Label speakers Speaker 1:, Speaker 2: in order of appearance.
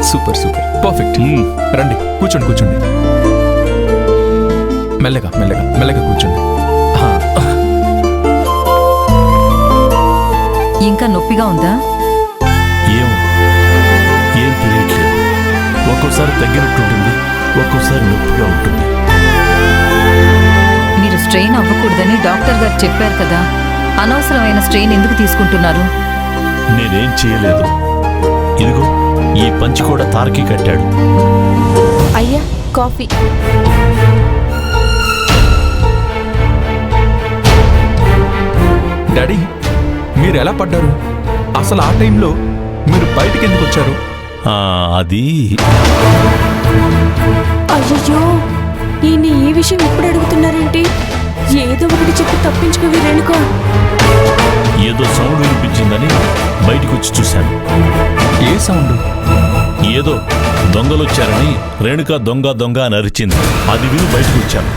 Speaker 1: Super super perfect. రండి కూర్చోండి కూర్చోండి. మెల్లగా మెల్లగా మెల్లగా కూర్చోండి.
Speaker 2: ఇంకా నొప్పిగా ఉందా?
Speaker 3: ఏం తెలియట్లేదు. ఒక్కోసారి తగ్గినట్టుంటుంది, ఒక్కోసారి నొప్పిగా ఉంటుంది.
Speaker 2: మీరు స్ట్రెయిన్ అవ్వకూడదని డాక్టర్ గారు చెప్పారు కదా, అనవసరమైన స్ట్రెయిన్ ఎందుకు తీసుకుంటున్నారు?
Speaker 3: నేనేం చేయలేదు. ఇదిగో ఈ పంచి కూడా తారకి కట్టాడు.
Speaker 4: అయ్యా కాఫీ.
Speaker 1: డాడీ మీరు ఎలా పడ్డారు? అసలు ఆ టైంలో మీరు బయటికి ఎందుకు వచ్చారు?
Speaker 3: అది
Speaker 4: అయ్యో ఈయన ఈ విషయం ఎప్పుడు అడుగుతున్నారేంటి? ఏదో ఒకటి చెప్పి తప్పించుకోవి రేణుకా.
Speaker 3: ఏదో సౌండ్ వినిపించిందని బయటికి వచ్చి చూశాను.
Speaker 1: ఏ సౌండ్?
Speaker 3: ఏదో దొంగలొచ్చారని రేణుక దొంగ దొంగ అని అరిచింది. అది విని బయటకు వచ్చాను.